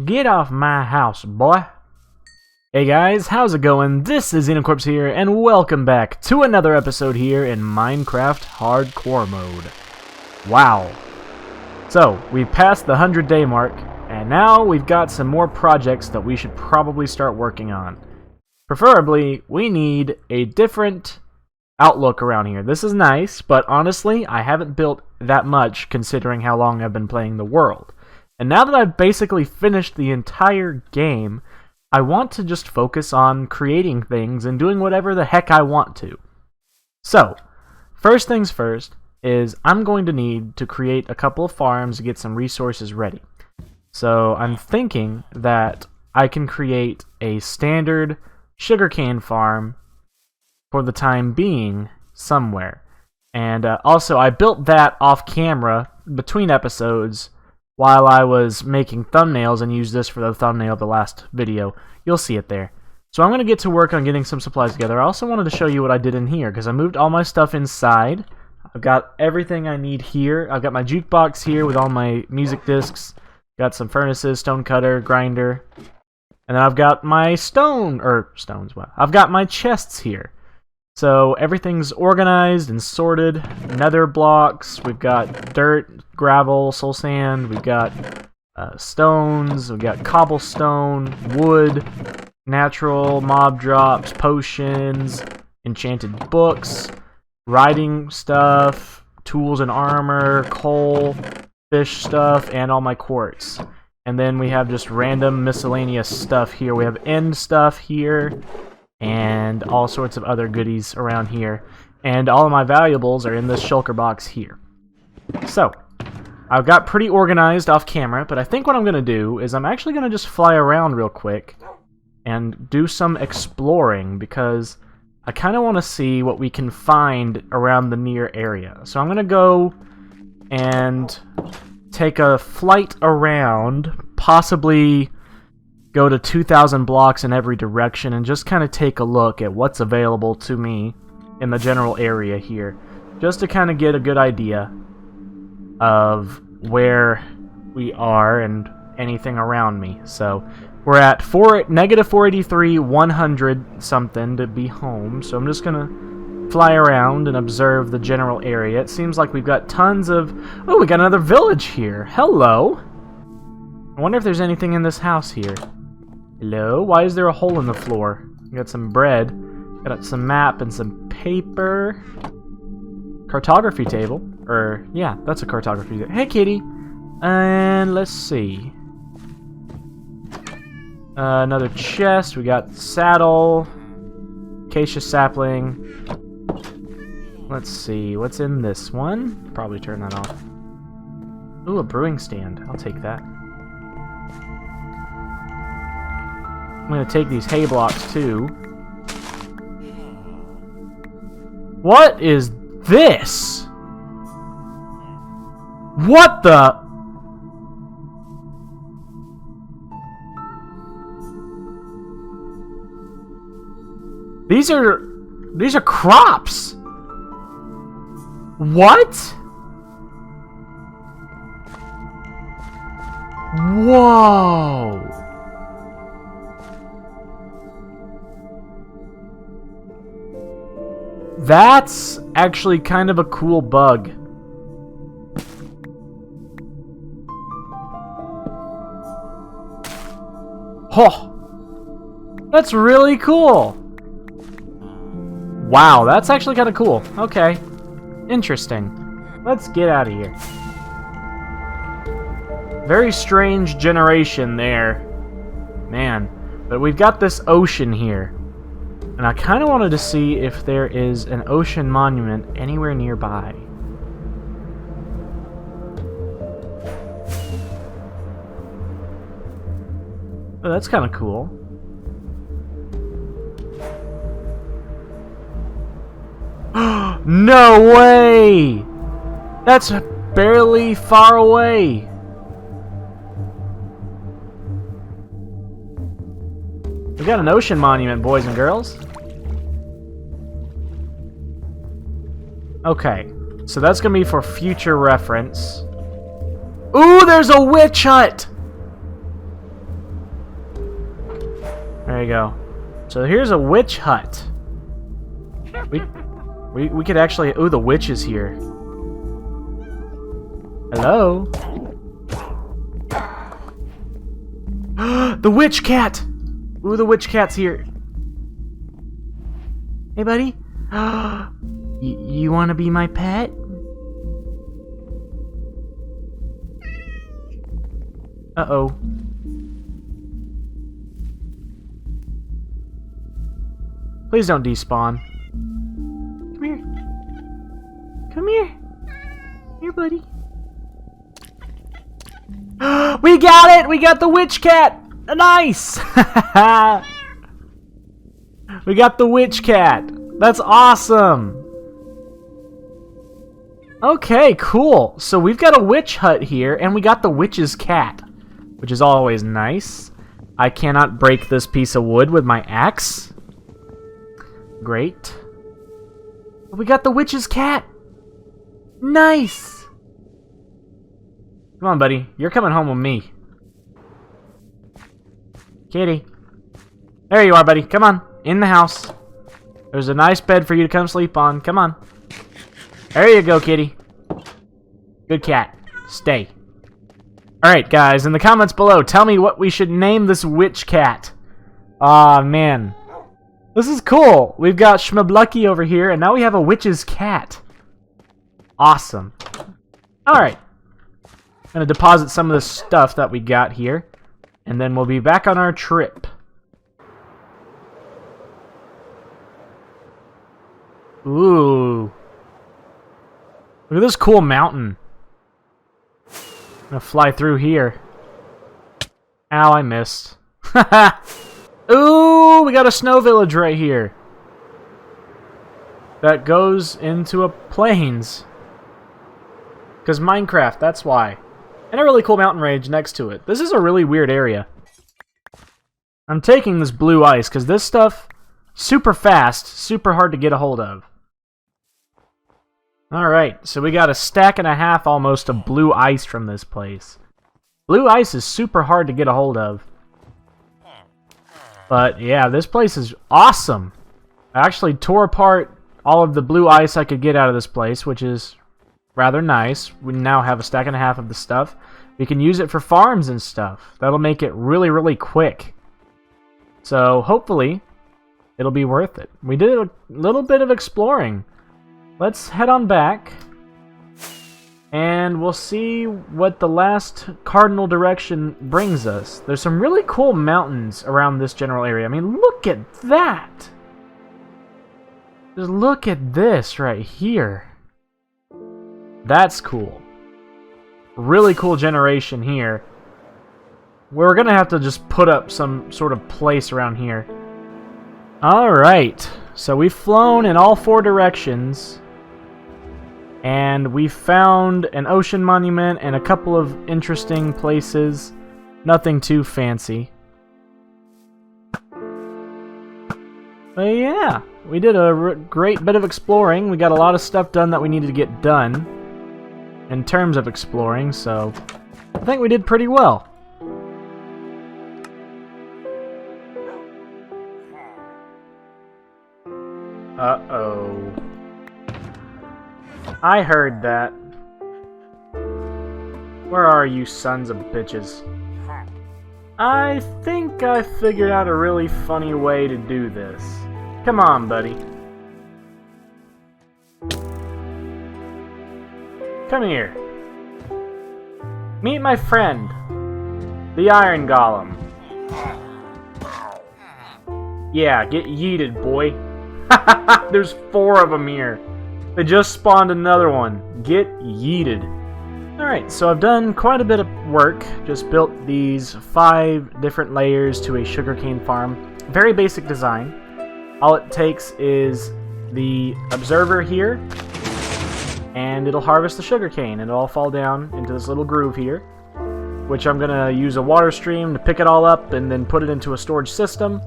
Get off my house, boy. Hey guys, how's it going? This is Xenocorpse here, and welcome back to another episode here in Minecraft Hardcore Mode. Wow. So, we've passed the 100-day mark, and now we've got some more projects that we should probably start working on. Preferably, we need a different outlook around here. This is nice, but honestly, I haven't built that much considering how long I've been playing the world. And now that I've basically finished the entire game, I want to just focus on creating things and doing whatever the heck I want to. So, first things first is I'm going to need to create a couple of farms to get some resources ready. So I'm thinking that I can create a standard sugarcane farm for the time being somewhere. And also I built that off camera between episodes while I was making thumbnails and used this for the thumbnail of the last video. You'll see it there. So I'm going to get to work on getting some supplies together. I also wanted to show you what I did in here, because I moved all my stuff inside. I've got everything I need here. I've got my jukebox here with all my music discs. Got some furnaces, stone cutter, grinder. And then I've got my I've got my chests here. So everything's organized and sorted. Nether blocks, we've got dirt, gravel, soul sand, we've got stones, we've got cobblestone, wood, natural, mob drops, potions, enchanted books, writing stuff, tools and armor, coal, fish stuff, and all my quartz. And then we have just random miscellaneous stuff here. We have end stuff here, and all sorts of other goodies around here. And all of my valuables are in this shulker box here. So, I've got pretty organized off camera, but I think what I'm going to do is I'm actually going to just fly around real quick and do some exploring, because I kind of want to see what we can find around the near area. So I'm going to go and take a flight around, possibly go to 2,000 blocks in every direction, and just kind of take a look at what's available to me in the general area here, just to kind of get a good idea of where we are and anything around me. So we're at negative 483, 100 something to be home, so I'm just gonna fly around and observe the general area. It seems like we've got tons of... Oh, we got another village here. Hello! I wonder if there's anything in this house here. Hello? Why is there a hole in the floor? We got some bread. Got some map and some paper. Cartography table. Yeah, that's a cartography table. Hey, kitty! And let's see. Another chest. We got saddle. Acacia sapling. Let's see. What's in this one? Probably turn that off. Ooh, a brewing stand. I'll take that. I'm going to take these hay blocks, too. What is this? What the... These are crops. What? Whoa. That's actually kind of a cool bug. Oh, that's really cool. Wow, that's actually kind of cool. Okay, interesting. Let's get out of here. Very strange generation there. Man, but we've got this ocean here. And I kind of wanted to see if there is an ocean monument anywhere nearby. Oh, that's kind of cool. No way! That's barely far away. We got an ocean monument, boys and girls. Okay, so that's gonna be for future reference. Ooh, there's a witch hut! There you go. So here's a witch hut. We could actually... Ooh, the witch is here. Hello? The witch cat! Ooh, the witch cat's here. Hey, buddy. You want to be my pet? Uh-oh. Please don't despawn. Come here. Come here. Here, buddy. We got it! We got the witch cat! Nice! We got the witch cat. That's awesome. Okay, cool. So we've got a witch hut here, and we got the witch's cat, which is always nice. I cannot break this piece of wood with my axe. Great. But we got the witch's cat. Nice. Come on, buddy. You're coming home with me. Kitty. There you are, buddy. Come on. In the house. There's a nice bed for you to come sleep on. Come on. There you go, kitty. Good cat. Stay. Alright, guys. In the comments below, tell me what we should name this witch cat. Aw, man. This is cool. We've got Schmablucky over here, and now we have a witch's cat. Awesome. Alright. I'm going to deposit some of the stuff that we got here, and then we'll be back on our trip. Ooh. Look at this cool mountain. I'm going to fly through here. Ow, I missed. Ooh, we got a snow village right here. That goes into a plains. Because Minecraft, that's why. And a really cool mountain range next to it. This is a really weird area. I'm taking this blue ice because this stuff, super fast, super hard to get a hold of. Alright, so we got a stack and a half almost of blue ice from this place. Blue ice is super hard to get a hold of. But yeah, this place is awesome. I actually tore apart all of the blue ice I could get out of this place, which is rather nice. We now have a stack and a half of the stuff. We can use it for farms and stuff. That'll make it really, really quick. So hopefully it'll be worth it. We did a little bit of exploring. Let's head on back and we'll see what the last cardinal direction brings us. There's some really cool mountains around this general area. I mean, look at that! Just look at this right here. That's cool. Really cool generation here. We're gonna have to just put up some sort of place around here. Alright, so we've flown in all 4 directions. And we found an ocean monument and a couple of interesting places. Nothing too fancy. But yeah, we did a great bit of exploring. We got a lot of stuff done that we needed to get done in terms of exploring, so I think we did pretty well. Uh-oh. I heard that. Where are you sons of bitches? I think I figured out a really funny way to do this. Come on, buddy. Come here. Meet my friend, the Iron Golem. Yeah, get yeeted, boy. There's 4 of them here. They just spawned another one. Get yeeted. Alright, so I've done quite a bit of work. Just built these 5 different layers to a sugarcane farm. Very basic design. All it takes is the observer here, and it'll harvest the sugarcane. It'll all fall down into this little groove here, which I'm going to use a water stream to pick it all up and then put it into a storage system.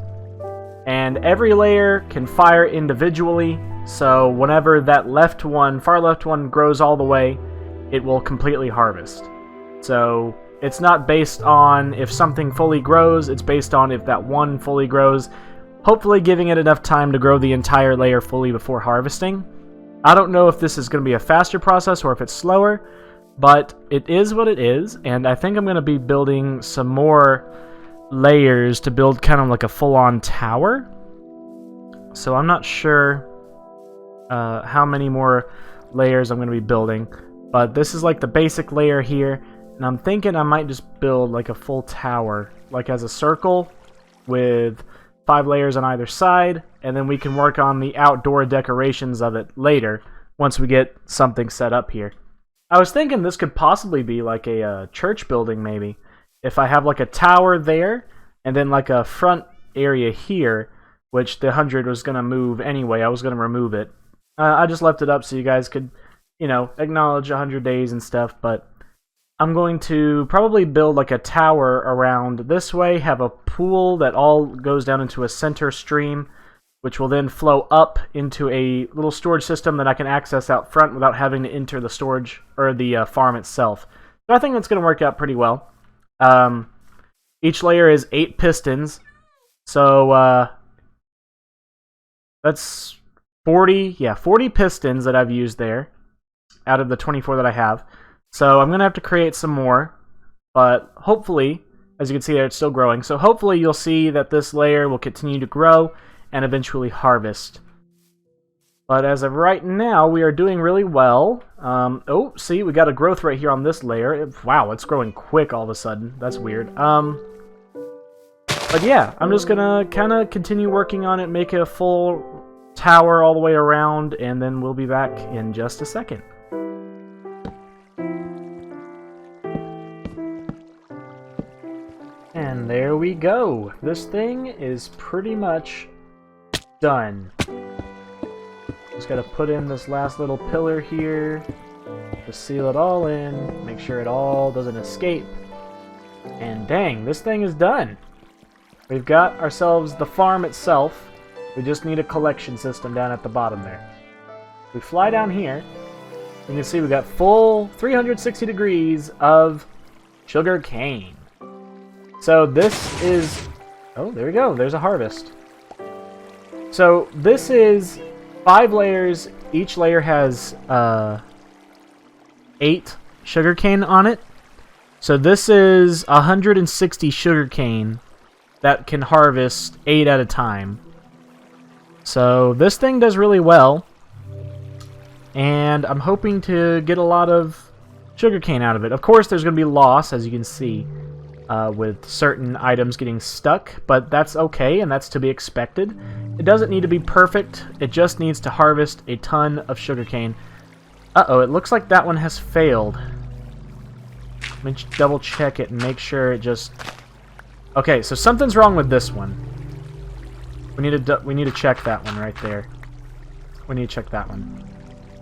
And every layer can fire individually, so whenever that far left one grows all the way, it will completely harvest. So It's not based on if something fully grows, it's based on if that one fully grows, hopefully giving it enough time to grow the entire layer fully before harvesting. I don't know if this is going to be a faster process or if it's slower, but it is what it is, and I think I'm going to be building some more layers to build kind of like a full-on tower. So I'm not sure how many more layers I'm going to be building, but this is like the basic layer here. And I'm thinking I might just build like a full tower, like as a circle with 5 layers on either side, and then we can work on the outdoor decorations of it later once we get something set up here. I was thinking this could possibly be like a church building maybe. If I have like a tower there, and then like a front area here, which the 100 was going to move anyway, I was going to remove it. I just left it up so you guys could, you know, acknowledge 100 days and stuff, but I'm going to probably build like a tower around this way, have a pool that all goes down into a center stream, which will then flow up into a little storage system that I can access out front without having to enter the storage or the farm itself. So I think that's going to work out pretty well. Each layer is 8 pistons, so that's 40 pistons that I've used there out of the 24 that I have. So I'm going to have to create some more, but hopefully, as you can see there, it's still growing. So hopefully you'll see that this layer will continue to grow and eventually harvest. But as of right now, we are doing really well. Oh, see, we got a growth right here on this layer. Wow, it's growing quick all of a sudden. That's weird. But yeah, I'm just going to kind of continue working on it, make it a full tower all the way around, and then we'll be back in just a second. And there we go. This thing is pretty much done. Just gotta put in this last little pillar here to seal it all in, make sure it all doesn't escape. And dang, this thing is done. We've got ourselves the farm itself. We just need a collection system down at the bottom there. We fly down here. You can see we got full 360 degrees of sugar cane. So this is... oh, there we go. There's a harvest. So this is 5 layers. Each layer has 8 sugarcane on it. So this is 160 sugarcane that can harvest 8 at a time. So this thing does really well. And I'm hoping to get a lot of sugarcane out of it. Of course, there's going to be loss, as you can see. With certain items getting stuck, but that's okay, and that's to be expected. It doesn't need to be perfect, it just needs to harvest a ton of sugarcane. Uh-oh, it looks like that one has failed. Let me double check it and make sure it just... okay, so something's wrong with this one. We need to check that one right there. We need to check that one.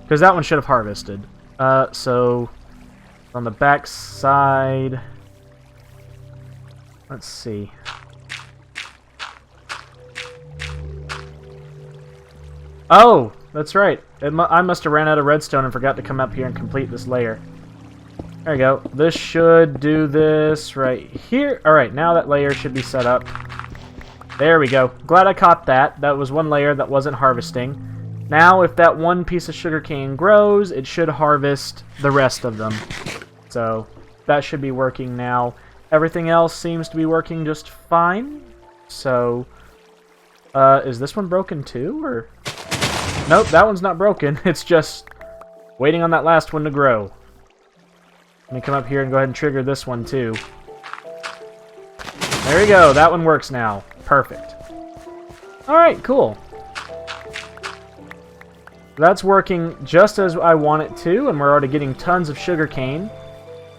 Because that one should have harvested. So on the back side... let's see. Oh, that's right. I must have ran out of redstone and forgot to come up here and complete this layer. There we go. This should do this right here. Alright, now that layer should be set up. There we go. Glad I caught that. That was one layer that wasn't harvesting. Now, if that one piece of sugarcane grows, it should harvest the rest of them. So, that should be working now. Everything else seems to be working just fine. So, is this one broken too, or? Nope, that one's not broken. It's just waiting on that last one to grow. Let me come up here and go ahead and trigger this one too. There we go. That one works now. Perfect. Alright, cool. That's working just as I want it to, and we're already getting tons of sugar cane.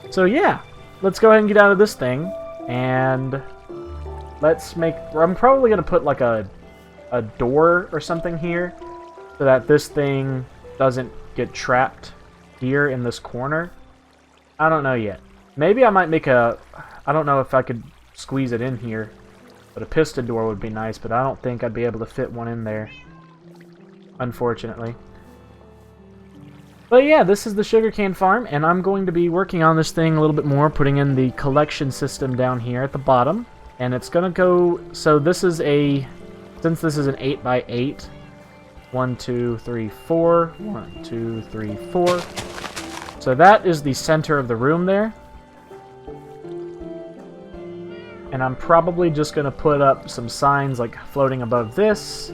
So yeah, let's go ahead and get out of this thing, and let's make... I'm probably going to put like a door or something here, so that this thing doesn't get trapped here in this corner. I don't know yet. Maybe I might make a... I don't know if I could squeeze it in here, but a piston door would be nice, but I don't think I'd be able to fit one in there, unfortunately. But yeah, this is the sugarcane farm, and I'm going to be working on this thing a little bit more, putting in the collection system down here at the bottom. And it's going to go... So this is a... Since this is an 8x8... 1, 2, 3, 4. 1, 2, 3, 4. So that is the center of the room there. And I'm probably just going to put up some signs like floating above this.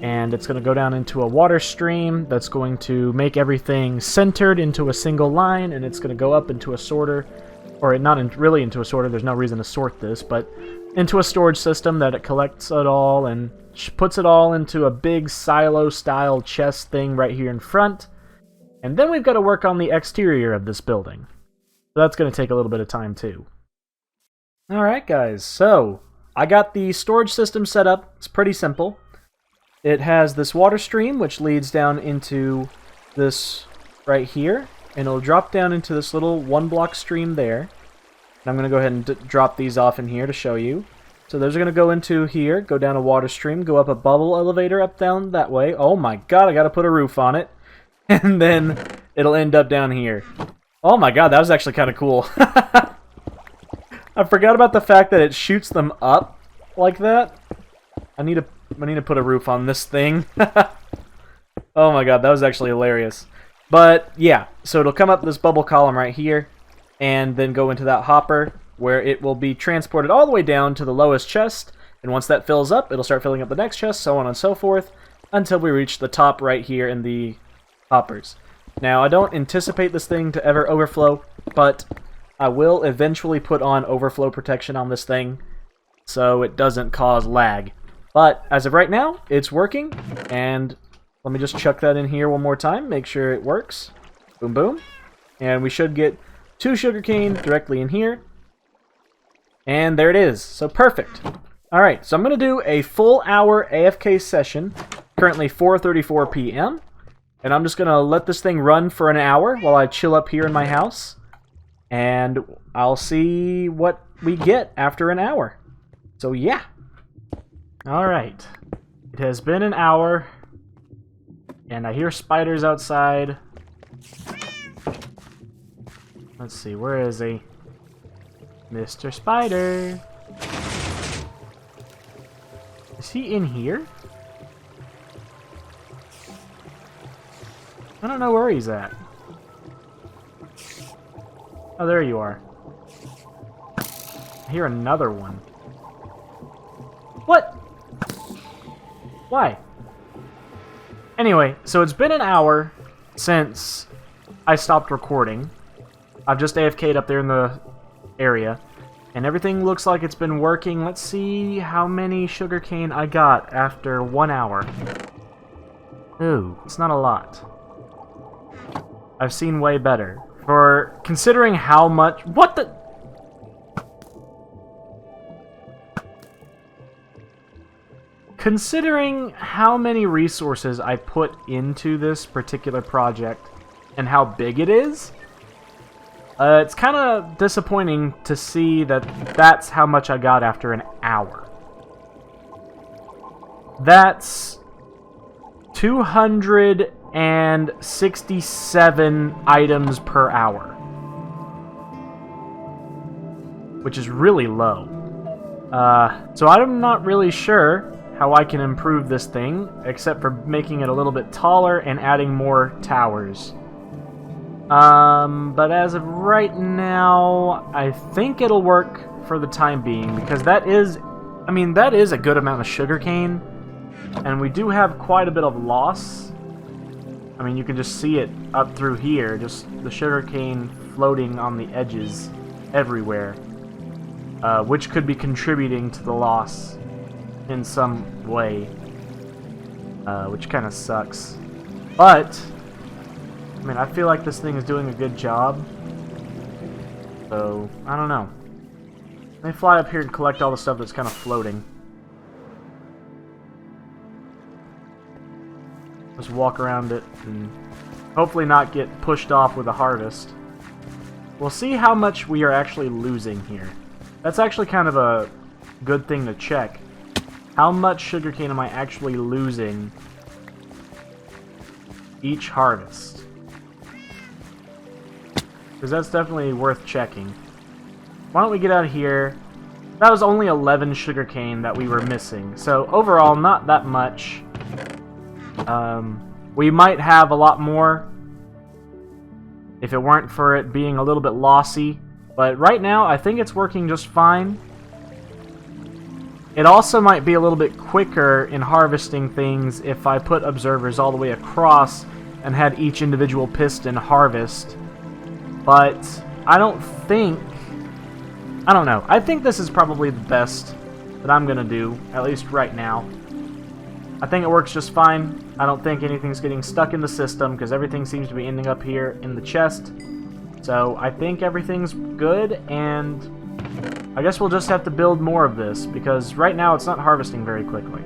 And it's going to go down into a water stream that's going to make everything centered into a single line, and it's going to go up into a sorter, or really into a sorter, there's no reason to sort this, but into a storage system that it collects it all and puts it all into a big silo-style chest thing right here in front. And then we've got to work on the exterior of this building. So that's going to take a little bit of time too. Alright guys, so I got the storage system set up. It's pretty simple. It has this water stream, which leads down into this right here, and it'll drop down into this little one-block stream there. And I'm going to go ahead and drop these off in here to show you. So those are going to go into here, go down a water stream, go up a bubble elevator up down that way. Oh my god, I got to put a roof on it. And then it'll end up down here. Oh my god, that was actually kind of cool. I forgot about the fact that it shoots them up like that. I need to put a roof on this thing. Oh my god, that was actually hilarious. But yeah, so it'll come up this bubble column right here, and then go into that hopper, where it will be transported all the way down to the lowest chest, and once that fills up, it'll start filling up the next chest, so on and so forth, until we reach the top right here in the hoppers. Now, I don't anticipate this thing to ever overflow, but I will eventually put on overflow protection on this thing, so it doesn't cause lag. But as of right now, it's working, and let me just chuck that in here one more time, make sure it works. Boom, boom. And we should get 2 sugarcane directly in here. And there it is. So perfect. Alright, so I'm going to do a full hour AFK session, currently 4:34 p.m. And I'm just going to let this thing run for an hour while I chill up here in my house. And I'll see what we get after an hour. So yeah. Alright, it has been an hour, and I hear spiders outside. Let's see, where is he? Mr. Spider! Is he in here? I don't know where he's at. Oh, there you are. I hear another one. What? Why? Anyway, so it's been an hour since I stopped recording. I've just AFK'd up there in the area, and everything looks like it's been working. Let's see how many sugarcane I got after 1 hour. Ooh, it's not a lot. I've seen way better. For considering how much... What the... Considering how many resources I put into this particular project and how big it is, it's kind of disappointing to see that that's how much I got after an hour. That's 267 items per hour, which is really low. So I'm not really sure how I can improve this thing, except for making it a little bit taller and adding more towers. But as of right now, I think it'll work for the time being, because that is a good amount of sugarcane, and we do have quite a bit of loss. I mean, you can just see it up through here, just the sugarcane floating on the edges everywhere, which could be contributing to the loss in some way, which kind of sucks. But I mean, I feel like this thing is doing a good job, so I don't know. Let me fly up here and collect all the stuff that's kind of floating. Just walk around it and hopefully not get pushed off with a harvest. We'll see how much we are actually losing here. That's actually kind of a good thing to check. How much sugarcane am I actually losing each harvest? because that's definitely worth checking. Why don't we get out of here? That was only 11 sugarcane that we were missing, so overall, not that much. We might have a lot more if it weren't for it being a little bit lossy, but right now I think it's working just fine. It also might be a little bit quicker in harvesting things if I put observers all the way across and had each individual piston harvest, but I don't know. I think this is probably the best that I'm gonna do, at least right now. I think it works just fine. I don't think anything's getting stuck in the system because everything seems to be ending up here in the chest. So I think everything's good, and I guess we'll just have to build more of this because right now it's not harvesting very quickly.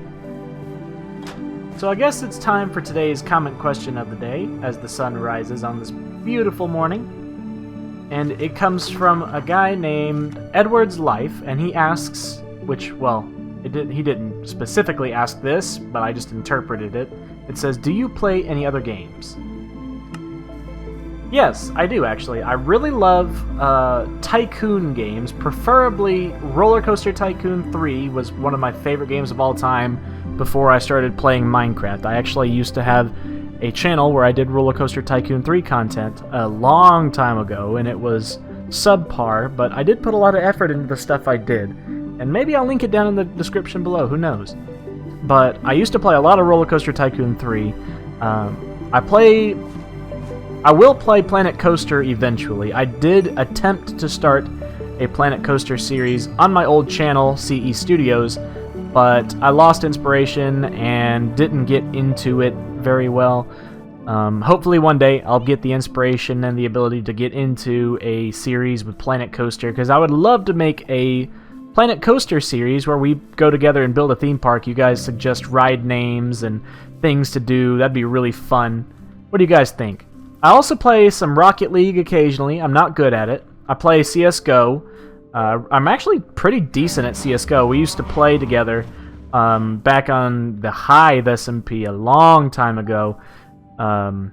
So I guess it's time for today's comment question of the day as the sun rises on this beautiful morning. And it comes from a guy named Edward's Life, and he asks, which, well, he didn't specifically ask this, but I just interpreted it. It says, do you play any other games? Yes, I do, actually. I really love tycoon games. Preferably Roller Coaster Tycoon 3 was one of my favorite games of all time before I started playing Minecraft. I actually used to have a channel where I did Roller Coaster Tycoon 3 content a long time ago, and it was subpar, but I did put a lot of effort into the stuff I did. And maybe I'll link it down in the description below, who knows. But I used to play a lot of Roller Coaster Tycoon 3. I will play Planet Coaster eventually. I did attempt to start a Planet Coaster series on my old channel, CE Studios, but I lost inspiration and didn't get into it very well. Hopefully one day I'll get the inspiration and the ability to get into a series with Planet Coaster, because I would love to make a Planet Coaster series where we go together and build a theme park. You guys suggest ride names and things to do. That'd be really fun. What do you guys think? I also play some Rocket League occasionally. I'm not good at it. I play CSGO. I'm actually pretty decent at CSGO. We used to play together back on the Hive SMP a long time ago. That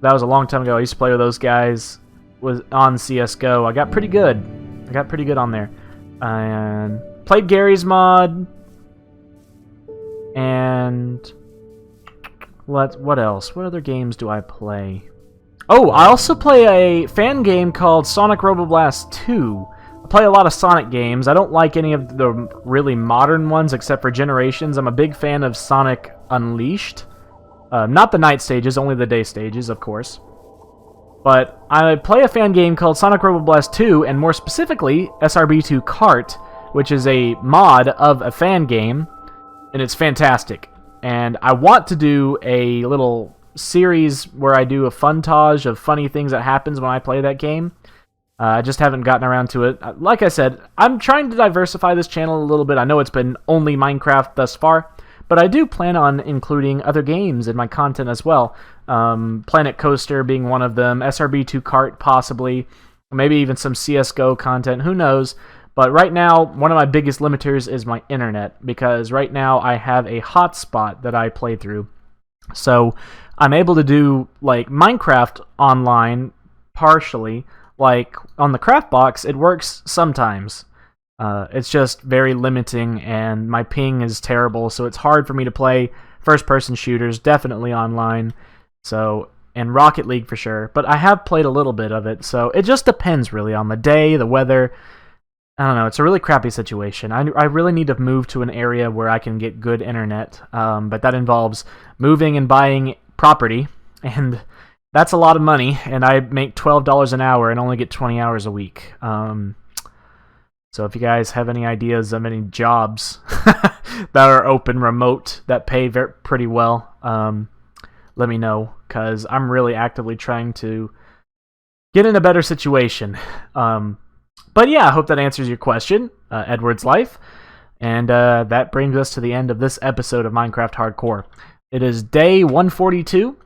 was a long time ago. I used to play with those guys on CSGO. I got pretty good. On there. And played Gary's mod. And what else? What other games do I play? Oh, I also play a fan game called Sonic Roboblast 2. I play a lot of Sonic games. I don't like any of the really modern ones except for Generations. I'm a big fan of Sonic Unleashed. Not the night stages, only the day stages, of course. But I play a fan game called Sonic Roboblast 2, and more specifically, SRB2 Kart, which is a mod of a fan game, and it's fantastic. And I want to do a little series where I do a funtage of funny things that happens when I play that game. I just haven't gotten around to it. Like I said, I'm trying to diversify this channel a little bit. I know it's been only Minecraft thus far, but I do plan on including other games in my content as well. Planet Coaster being one of them, SRB2 Kart possibly, maybe even some CSGO content, who knows. But right now, one of my biggest limiters is my internet, because right now I have a hotspot that I play through. So I'm able to do like Minecraft online partially. Like on the craft box, it works sometimes. It's just very limiting, and my ping is terrible, so it's hard for me to play first-person shooters, definitely online. So, and Rocket League for sure. But I have played a little bit of it, so it just depends really on the day, the weather. I don't know, it's a really crappy situation. I really need to move to an area where I can get good internet, but that involves moving and buying property, and that's a lot of money, and I make $12 an hour and only get 20 hours a week. So if you guys have any ideas of any jobs that are open remote that pay pretty well, let me know, because I'm really actively trying to get in a better situation. But yeah, I hope that answers your question, Edward's Life. And that brings us to the end of this episode of Minecraft Hardcore. It is day 142.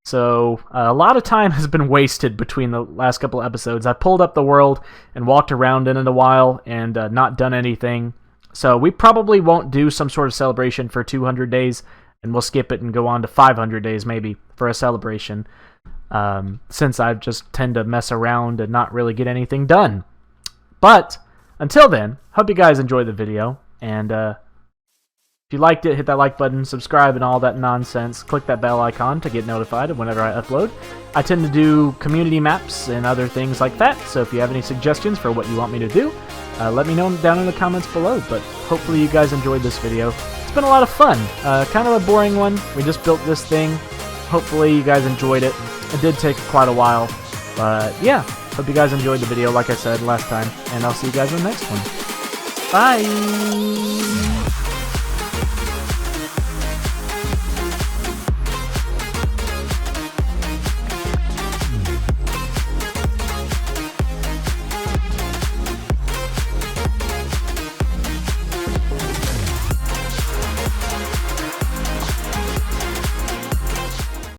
So a lot of time has been wasted between the last couple of episodes. I pulled up the world and walked around in it a while and not done anything. So we probably won't do some sort of celebration for 200 days, and we'll skip it and go on to 500 days maybe for a celebration. since I just tend to mess around and not really get anything done. But until then, hope you guys enjoyed the video, and if you liked it, hit that like button, subscribe, and all that nonsense. Click that bell icon to get notified whenever I upload. I tend to do community maps and other things like that, so if you have any suggestions for what you want me to do, let me know down in the comments below. But hopefully you guys enjoyed this video. It's been a lot of fun. Kind of a boring one. We just built this thing. Hopefully you guys enjoyed it. It did take quite a while, but yeah. Hope you guys enjoyed the video, like I said last time, and I'll see you guys in the next one. Bye!